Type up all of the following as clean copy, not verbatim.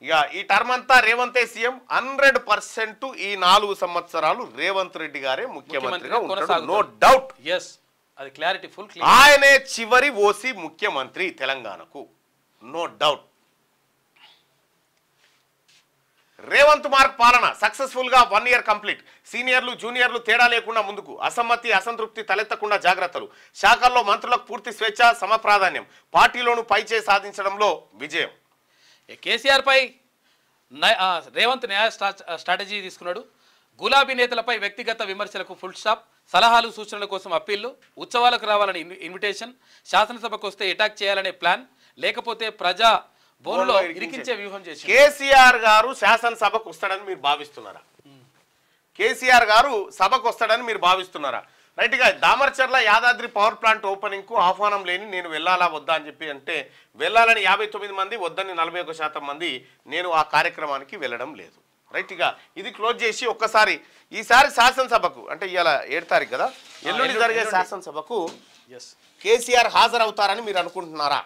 ఇక ఈ టర్మ్ అంతా రేవంతే సీఎం 100% ఈ 4 సంవత్సరాలు రేవంత్ రెడ్డి గారే ముఖ్యమంత్రిగా ఉంటారు, నో డౌట్. అది క్లారిటీ ఫుల్. ఆయనే చివరి ఓసీ ముఖ్యమంత్రి తెలంగాణకు, నో డౌట్. రేవంత్ మార్క్ పాలన సక్సెస్ఫుల్ గా 1 year కంప్లీట్. సీనియర్లు జూనియర్లు తేడా లేకుండా ముందుకు. అసమ్మతి అసంతృప్తి తలెత్తకుండా జాగ్రత్తలు. శాఖల్లో మంత్రులకు పూర్తి స్వేచ్ఛ సమప్రాధాన్యం. పార్టీలోను పైచే సాధించడంలో విజయం. కేసీఆర్ పై రేవంత్ న్యాయ స్ట్రాటజీ తీసుకున్నాడు. గులాబీ నేతలపై వ్యక్తిగత విమర్శలకు ఫుల్ స్టాప్. సలహాలు సూచనల కోసం అప్పీళ్లు. ఉత్సవాలకు రావాలని ఇన్విటేషన్. శాసనసభకు వస్తే అటాక్ చేయాలనే ప్లాన్, లేకపోతే ప్రజా బోన్లో ఇరికించే వ్యూహం చేసి. కేసీఆర్ గారు శాసనసభకు వస్తాడని మీరు భావిస్తున్నారా? కేసీఆర్ గారు సభకు వస్తాడని మీరు భావిస్తున్నారా? రైట్గా దామర్చర్ల యాదాద్రి పవర్ ప్లాంట్ ఓపెనింగ్కు ఆహ్వానం లేని నేను వెళ్ళాలా వద్దా అని చెప్పి అంటే వెళ్ళాలని 59 మంది, వద్దని 41% మంది నేను ఆ కార్యక్రమానికి వెళ్ళడం లేదు. రైట్గా ఇది క్లోజ్ చేసి ఒక్కసారి ఈసారి శాసనసభకు అంటే ఇవాళ 7 తారీఖు కదా, ఎల్లుండి జరిగే శాసనసభకు కేసీఆర్ హాజరవుతారని మీరు అనుకుంటున్నారా?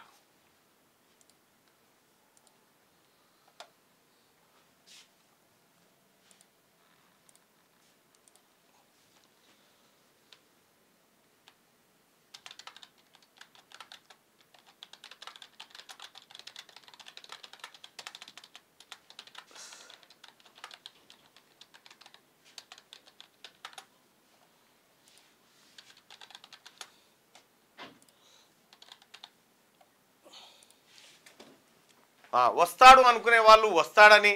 వస్తాడు అనుకునే వాళ్ళు వస్తాడని,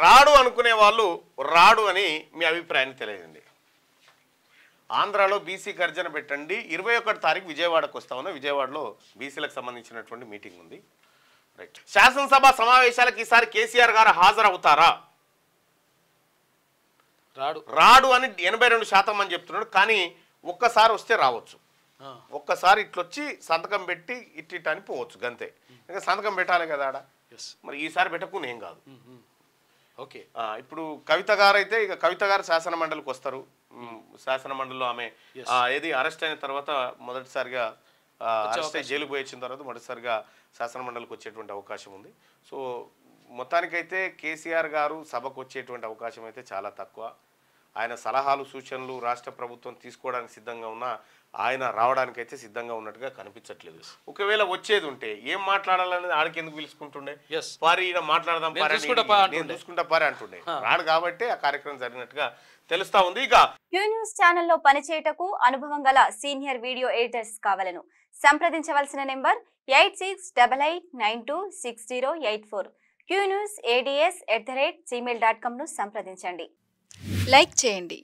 రాడు అనుకునే వాళ్ళు రాడు అని మీ అభిప్రాయాన్ని తెలియజేయండి. ఆంధ్రాలో బీసీ గర్జన పెట్టండి. 21 తారీఖు విజయవాడకు వస్తా ఉన్నా. విజయవాడలో బీసీలకు సంబంధించినటువంటి మీటింగ్ ఉంది. రైట్. శాసనసభ సమావేశాలకు ఈసారి కేసీఆర్ గారు హాజరవుతారా? రాడు అని 82% అని చెప్తున్నాడు. కానీ ఒక్కసారి వస్తే రావచ్చు. ఒక్కసారి ఇట్లొచ్చి సంతకం పెట్టి ఇట్ అని పోవచ్చు గంతే. ఇంకా సంతకం పెట్టాలి కదా ఆడ. మరి ఈసారి పెట్టకు ఏం కాదు. ఓకే. ఇప్పుడు కవిత గారు అయితే ఇక కవిత గారు శాసన మండలికి వస్తారు. శాసన మండలిలో ఆమె ఏది అరెస్ట్ అయిన తర్వాత మొదటిసారిగా అరెస్ట్ అయ్యి జైలుకు పోయి వచ్చిన తర్వాత మొదటిసారిగా శాసన మండలికి వచ్చేటువంటి అవకాశం ఉంది. సో మొత్తానికైతే కేసీఆర్ గారు సభకు వచ్చేటువంటి అవకాశం అయితే చాలా తక్కువ. ఆయన సలహాలు సూచనలు రాష్ట్ర ప్రభుత్వం తీసుకోవడానికి సిద్ధంగా ఉన్నా ఆయన రావడానికైతే సిద్ధంగా ఉన్నట్టుగా కనిపించట్లేదు. ఒకవేళ వచ్చేది ఉంటే ఏం మాట్లాడాలనేది ఆడికి ఎందుకు పిలుచుకుంటుండే, పారి ఈయన మాట్లాడదాం చూసుకుంటా పారి అంటుండే. రాడు కాబట్టి ఆ కార్యక్రమం జరిగినట్టుగా తెలుస్తా ఉంది. ఇక క్యూ న్యూస్ ఛానల్లో పనిచేయటకు అనుభవం గల సీనియర్ వీడియో ఎడిటర్స్ కావాలను సంప్రదించవలసిన నెంబర్ 8688926084. qnews@gmail.com ను సంప్రదించండి. లైక్ చేయండి,